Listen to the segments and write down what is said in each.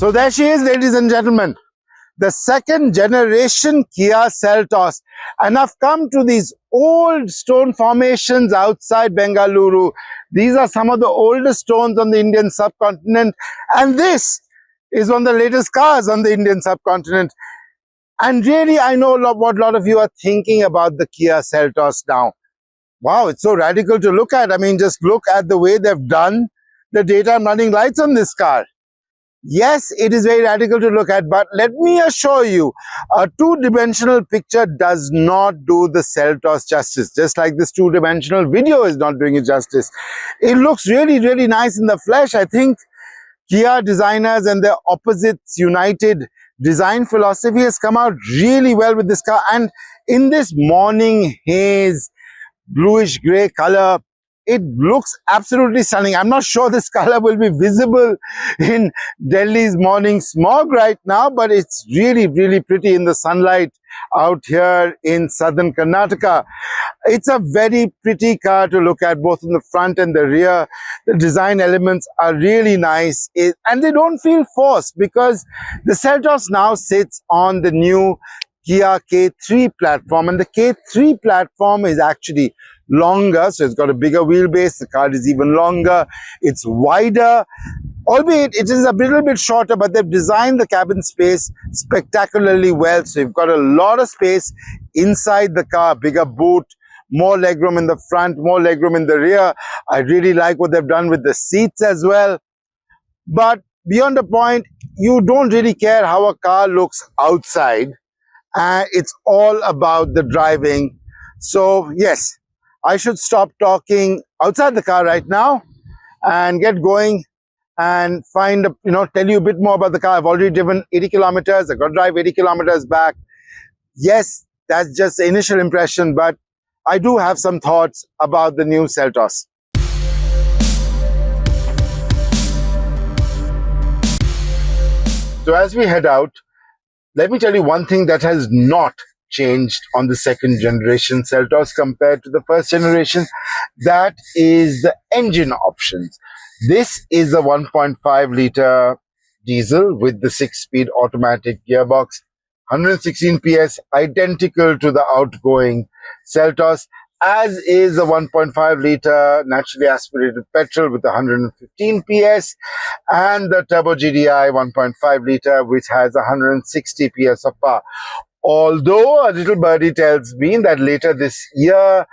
So there she is, ladies and gentlemen, the second generation Kia Seltos. And I've come to these old stone formations outside Bengaluru. These are some of the oldest stones on the Indian subcontinent. And this is one of the latest cars on the Indian subcontinent. And really, I know what a lot of you are thinking about the Kia Seltos now. Wow, it's so radical to look at. I mean, just look at the way they've done the daytime running lights on this car. Yes, it is very radical to look at, but let me assure you, a two-dimensional picture does not do the Seltos justice, just like this two-dimensional video is not doing it justice. It looks really, really nice in the flesh. I think Kia designers and their opposites united design philosophy has come out really well with this car. And in this morning haze, bluish gray color, it looks absolutely stunning. I'm not sure this color will be visible in Delhi's morning smog right now, but it's really, really pretty in the sunlight out here in southern Karnataka. It's a very pretty car to look at, both in the front and the rear. The design elements are really nice, and they don't feel forced because the Seltos now sits on the new Kia K3 platform, and the K3 platform is actually longer, so it's got a bigger wheelbase. The car is even longer, it's wider, albeit it is a little bit shorter, but they've designed the cabin space spectacularly well. So you've got a lot of space inside the car, bigger boot, more legroom in the front, more legroom in the rear. I really like what they've done with the seats as well. But beyond the point, you don't really care how a car looks outside. It's all about the driving. So yes, I should stop talking outside the car right now and get going and tell you a bit more about the car. I've already driven 80 kilometers. I've got to drive 80 kilometers back. Yes, that's just the initial impression, but I do have some thoughts about the new Seltos. So as we head out, let me tell you one thing that has not changed on the second generation Seltos compared to the first generation. That is the engine options. This is a 1.5 liter diesel with the 6-speed automatic gearbox, 116 PS, identical to the outgoing Seltos, as is a 1.5 liter naturally aspirated petrol with 115 PS, and the Turbo GDI 1.5 liter, which has 160 PS of power. Although a little birdie tells me that later this year,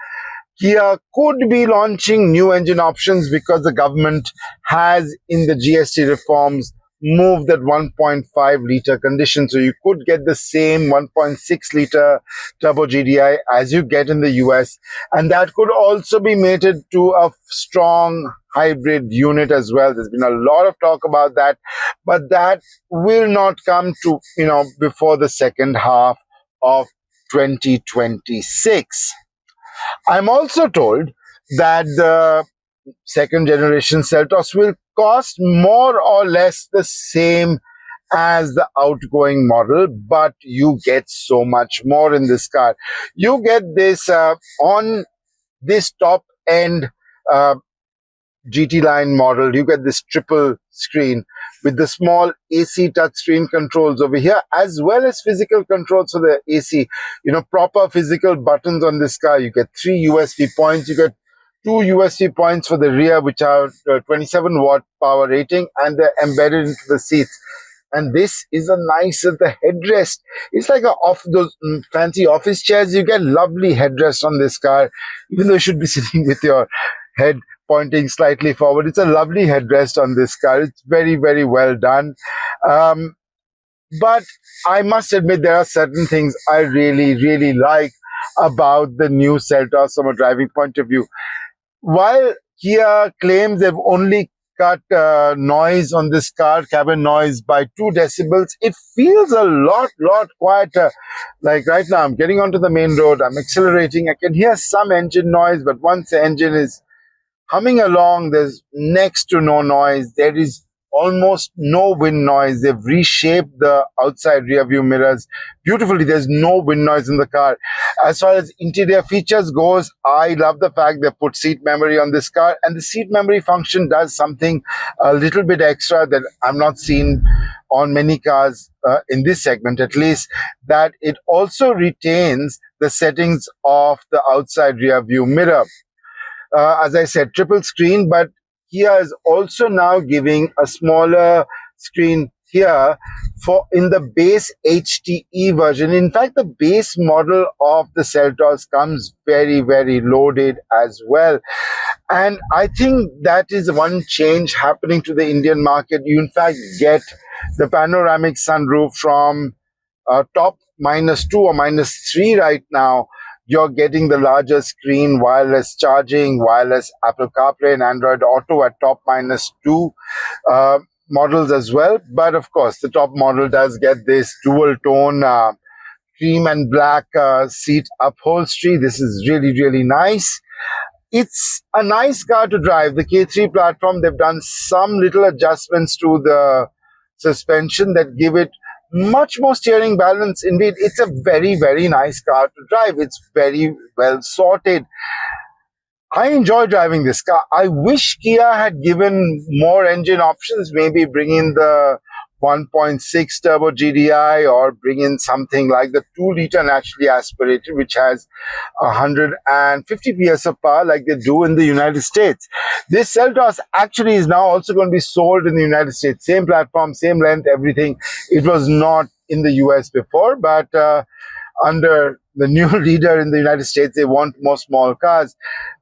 Kia could be launching new engine options because the government has, in the GST reforms, moved that 1.5 liter condition. So you could get the same 1.6 liter Turbo GDI as you get in the US. And that could also be mated to a strong hybrid unit as well. There's been a lot of talk about that, but that will not come to, before the second half of 2026. I'm also told that the second generation Seltos will cost more or less the same as the outgoing model, but you get so much more in this car. You get this on this top end GT line model. You get this triple screen with the small AC touchscreen controls over here, as well as physical controls for the AC, proper physical buttons on this car. You get 3 USB points. You get 2 USB points for the rear, which are 27 watt power rating, and they're embedded into the seats. And this is a nice the headrest. It's like those fancy office chairs. You get lovely headrest on this car, even though you should be sitting with your head pointing slightly forward. It's a lovely headrest on this car. It's very, very well done. But I must admit, there are certain things I really, really like about the new Seltos from a driving point of view. While Kia claims they've only cut noise on this car, cabin noise, by 2 decibels, it feels a lot quieter. Like right now, I'm getting onto the main road, I'm accelerating, I can hear some engine noise, but once the engine is humming along, there's next to no noise. There is almost no wind noise. They've reshaped the outside rear view mirrors beautifully. There's no wind noise in the car. As far as interior features goes, I love the fact they put seat memory on this car, and the seat memory function does something a little bit extra that I'm not seeing on many cars in this segment at least, that it also retains the settings of the outside rear view mirror. As I said, triple screen, but Kia is also now giving a smaller screen here for in the base HTE version. In fact, the base model of the Seltos comes very, very loaded as well. And I think that is one change happening to the Indian market. You in fact get the panoramic sunroof from top -2 or -3 right now. You're getting the larger screen, wireless charging, wireless Apple CarPlay and Android Auto at top -2 models as well. But of course, the top model does get this dual tone cream and black seat upholstery. This is really, really nice. It's a nice car to drive. The K3 platform, they've done some little adjustments to the suspension that give it much more steering balance. Indeed, it's a very, very nice car to drive. It's very well sorted. I enjoy driving this car. I wish Kia had given more engine options, maybe bring in the 1.6 turbo GDI or bring in something like the 2-liter naturally aspirated, which has 150 PS of power like they do in the United States. This Seltos actually is now also going to be sold in the United States. Same platform, same length, everything. It was not in the US before, but under the new leader in the United States, they want more small cars.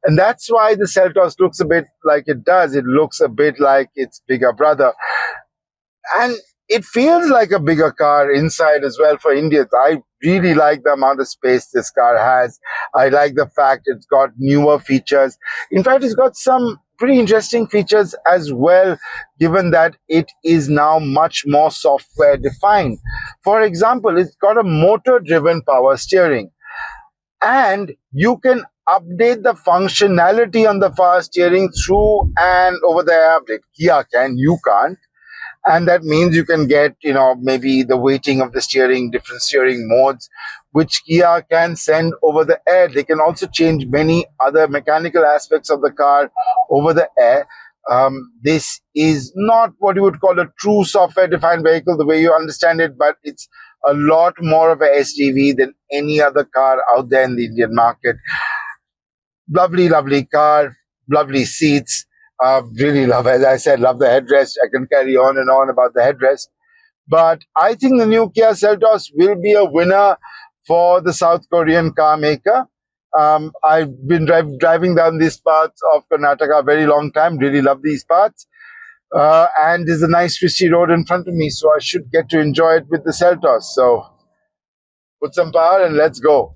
And that's why the Seltos looks a bit like it does. It looks a bit like its bigger brother. And it feels like a bigger car inside as well for Indians. I really like the amount of space this car has. I like the fact it's got newer features. In fact, it's got some pretty interesting features as well, given that it is now much more software defined. For example, it's got a motor driven power steering, and you can update the functionality on the power steering through and over the air update. Kia can, you can't. And that means you can get, maybe the weighting of the steering, different steering modes, which Kia can send over the air. They can also change many other mechanical aspects of the car over the air. This is not what you would call a true software-defined vehicle the way you understand it, but it's a lot more of a SUV than any other car out there in the Indian market. Lovely, lovely car, lovely seats. Really love, as I said, love the headrest. I can carry on and on about the headrest. But I think the new Kia Seltos will be a winner for the South Korean car maker. I've been driving down these parts of Karnataka a very long time. Really love these parts. And there's a nice twisty road in front of me, so I should get to enjoy it with the Seltos. So put some power and let's go.